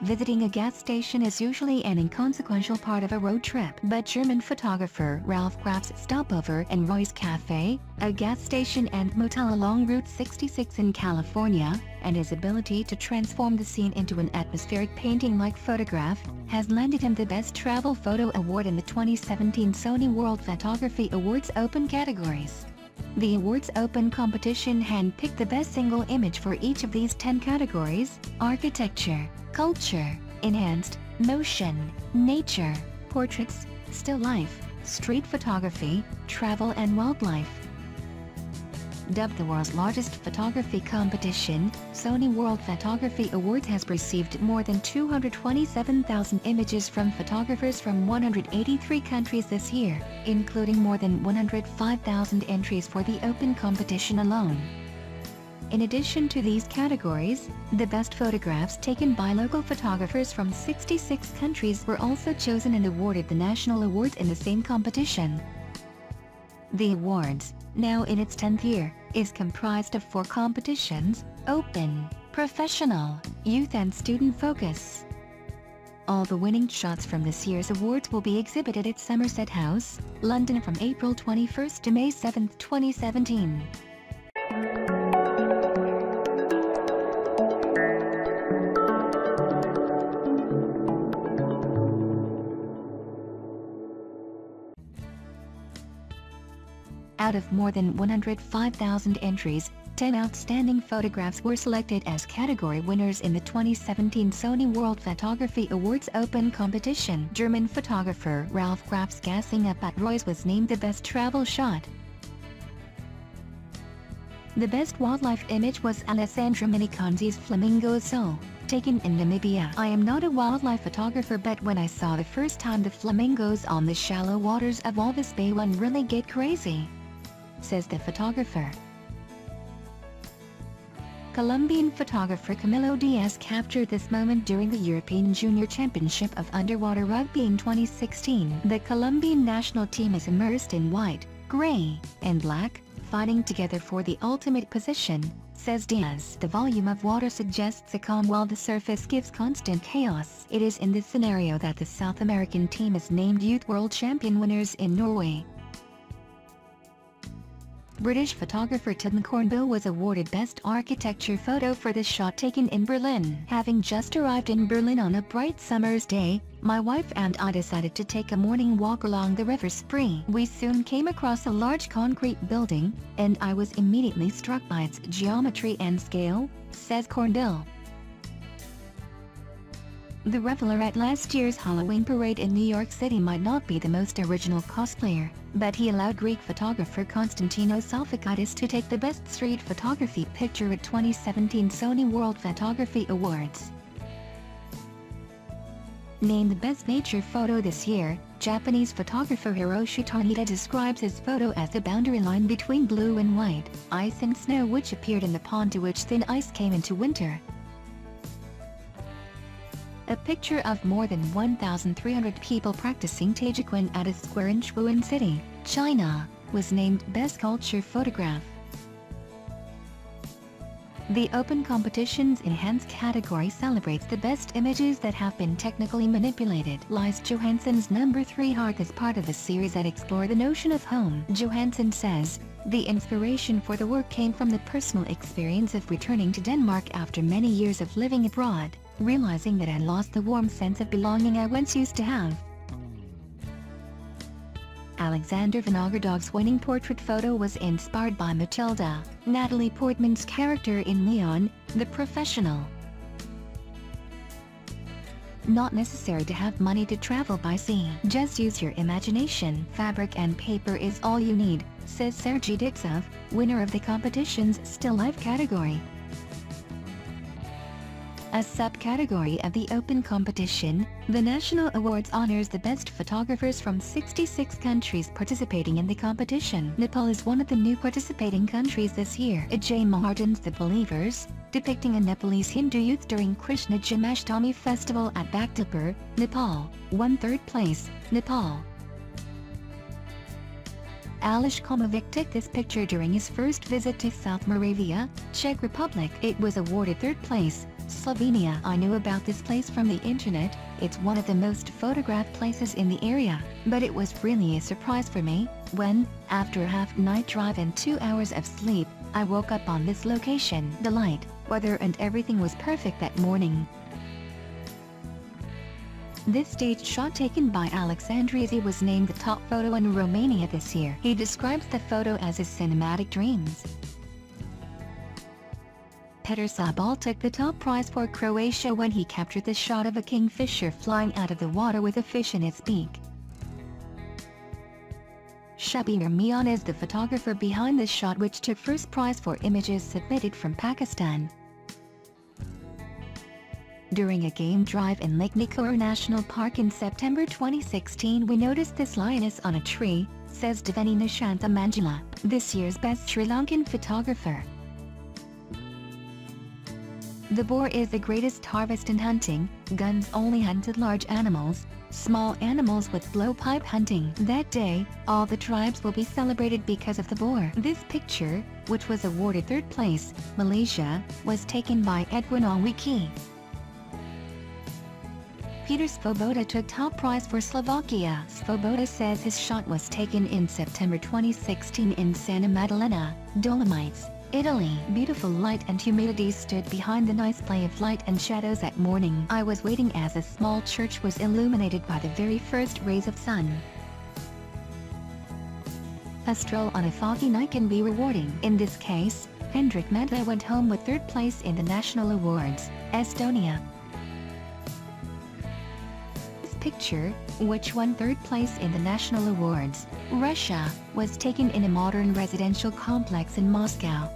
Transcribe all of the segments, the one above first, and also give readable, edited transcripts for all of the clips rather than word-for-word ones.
Visiting a gas station is usually an inconsequential part of a road trip, but German photographer Ralph Graf's stopover in Roy's Café, a gas station and motel along Route 66 in California, and his ability to transform the scene into an atmospheric painting-like photograph, has landed him the Best Travel Photo Award in the 2017 Sony World Photography Awards Open categories. The awards open competition handpicked the best single image for each of these 10 categories: architecture, culture, enhanced, motion, nature, portraits, still life, street photography, travel and wildlife. Dubbed the world's largest photography competition, Sony World Photography Awards has received more than 227,000 images from photographers from 183 countries this year, including more than 105,000 entries for the open competition alone. In addition to these categories, the best photographs taken by local photographers from 66 countries were also chosen and awarded the national awards in the same competition. The awards, now in its 10th year, is comprised of 4 competitions: open, professional, youth and student focus. All the winning shots from this year's awards will be exhibited at Somerset House, London from April 21 to May 7, 2017. Out of more than 105,000 entries, 10 outstanding photographs were selected as category winners in the 2017 Sony World Photography Awards Open competition. German photographer Ralph Graf's Gassing Up at Roy's was named the best travel shot. The best wildlife image was Alessandro Miniconzi's Flamingos Soul, taken in Namibia. I am not a wildlife photographer, but when I saw the first time the flamingos on the shallow waters of Walvis Bay, one really get crazy, says the photographer. Colombian photographer Camilo Diaz captured this moment during the European Junior Championship of Underwater Rugby in 2016. The Colombian national team is immersed in white, gray, and black, fighting together for the ultimate position, says Diaz. The volume of water suggests a calm while the surface gives constant chaos. It is in this scenario that the South American team is named Youth World Champion winners in Norway. British photographer Tim Cornbill was awarded Best Architecture Photo for this shot taken in Berlin. Having just arrived in Berlin on a bright summer's day, my wife and I decided to take a morning walk along the River Spree. We soon came across a large concrete building, and I was immediately struck by its geometry and scale, says Cornbill. The reveler at last year's Halloween parade in New York City might not be the most original cosplayer, but he allowed Greek photographer Konstantinos Salfakidis to take the Best Street Photography picture at 2017 Sony World Photography Awards. Named the Best Nature Photo this year, Japanese photographer Hiroshi Tanida describes his photo as the boundary line between blue and white, ice and snow which appeared in the pond to which thin ice came into winter. A picture of more than 1,300 people practicing Taijiquan at a square in Shuan City, China, was named Best Culture Photograph. The open competition's enhanced category celebrates the best images that have been technically manipulated. Lise Johansson's No. 3 Hearth is part of a series that explore the notion of home. Johansson says, the inspiration for the work came from the personal experience of returning to Denmark after many years of living abroad, realizing that I lost the warm sense of belonging I once used to have. Alexander Vinogradov's winning portrait photo was inspired by Mathilda, Natalie Portman's character in Leon, the Professional. Not necessary to have money to travel by sea. Just use your imagination. Fabric and paper is all you need, says Sergei Dixov, winner of the competition's Still Life category. A subcategory of the open competition, the National Awards honors the best photographers from 66 countries participating in the competition. Nepal is one of the new participating countries this year. Ajay Maharjan's The Believers, depicting a Nepalese Hindu youth during Krishna Janmashtami festival at Bhaktapur, Nepal, won 3rd place, Nepal. Aleš Komovic took this picture during his first visit to South Moravia, Czech Republic. It was awarded 3rd place, Slovenia. I knew about this place from the internet. It's one of the most photographed places in the area, but it was really a surprise for me when, after a half-night drive and 2 hours of sleep, I woke up on this location. The light, weather and everything was perfect that morning. This staged shot taken by Alexandrizi was named the top photo in Romania this year. He describes the photo as his cinematic dreams. Petar Sabal took the top prize for Croatia when he captured the shot of a kingfisher flying out of the water with a fish in its beak. Shabir Mian is the photographer behind the shot, which took first prize for images submitted from Pakistan. During a game drive in Lake Nikor National Park in September 2016, we noticed this lioness on a tree, says Devani Nishantha Manjula, this year's best Sri Lankan photographer. The boar is the greatest harvest in hunting. Guns only hunted large animals. Small animals with blowpipe hunting. That day, all the tribes will be celebrated because of the boar. This picture, which was awarded third place, Malaysia, was taken by Edwin Alwiki. Peter Svoboda took top prize for Slovakia. Svoboda says his shot was taken in September 2016 in Santa Maddalena, Dolomites, Italy. Beautiful light and humidity stood behind the nice play of light and shadows at morning. I was waiting as a small church was illuminated by the very first rays of sun. A stroll on a foggy night can be rewarding. In this case, Hendrik Menta went home with third place in the National Awards, Estonia. This picture, which won third place in the National Awards, Russia, was taken in a modern residential complex in Moscow.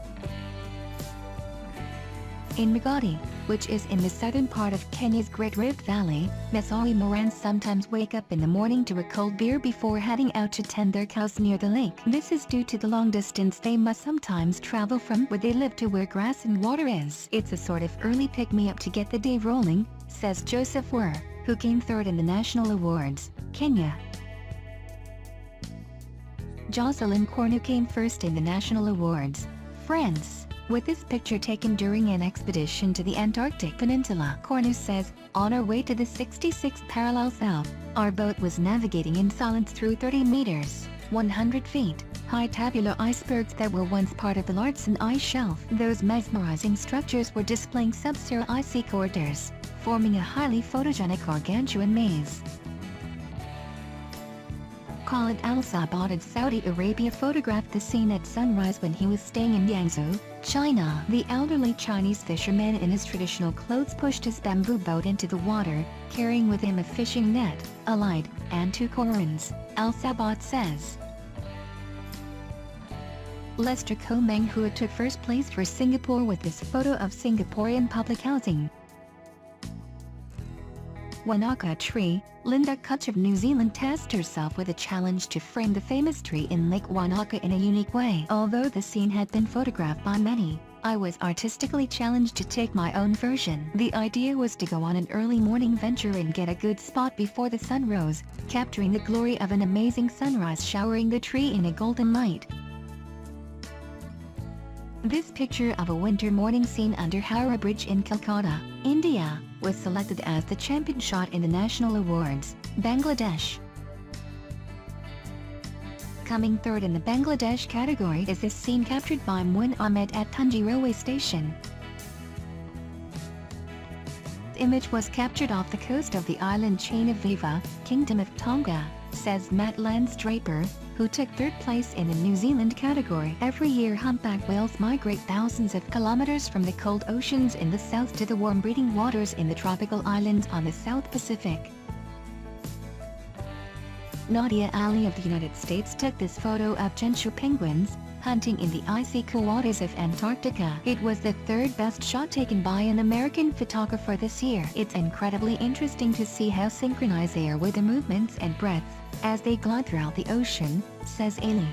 In Magadi, which is in the southern part of Kenya's Great Rift Valley, Maasai Morans sometimes wake up in the morning to a cold beer before heading out to tend their cows near the lake. This is due to the long distance they must sometimes travel from where they live to where grass and water is. It's a sort of early pick-me-up to get the day rolling, says Joseph Wer, who came third in the National Awards, Kenya. Jocelyn Cornu came first in the National Awards, France, with this picture taken during an expedition to the Antarctic Peninsula. Cornu says, on our way to the 66th parallel south, our boat was navigating in silence through 30 meters, 100 feet, high tabular icebergs that were once part of the Larsen ice shelf. Those mesmerizing structures were displaying sub-zero icy corridors, forming a highly photogenic gargantuan maze. Khalid Al-Sabad of Saudi Arabia photographed the scene at sunrise when he was staying in Yangzhou, China. The elderly Chinese fisherman in his traditional clothes pushed his bamboo boat into the water, carrying with him a fishing net, a light, and 2 korans, Al-Sabad says. Lester Komeng, who took first place for Singapore with this photo of Singaporean public housing. Wanaka Tree, Linda Kutch of New Zealand tasked herself with a challenge to frame the famous tree in Lake Wanaka in a unique way. Although the scene had been photographed by many, I was artistically challenged to take my own version. The idea was to go on an early morning venture and get a good spot before the sun rose, capturing the glory of an amazing sunrise showering the tree in a golden light. This picture of a winter morning scene under Howrah Bridge in Calcutta, India, was selected as the champion shot in the National Awards, Bangladesh. Coming third in the Bangladesh category is this scene captured by Muin Ahmed at Tunji railway station. The image was captured off the coast of the island chain of Viva, Kingdom of Tonga, says Matt Lance-Draper, who took third place in the New Zealand category. Every year humpback whales migrate thousands of kilometers from the cold oceans in the south to the warm breeding waters in the tropical islands on the South Pacific. Nadia Ali of the United States took this photo of Genscher penguins, hunting in the icy cool waters of Antarctica. It was the third best shot taken by an American photographer this year. It's incredibly interesting to see how synchronized they are with their movements and breaths, as they glide throughout the ocean, says Ali.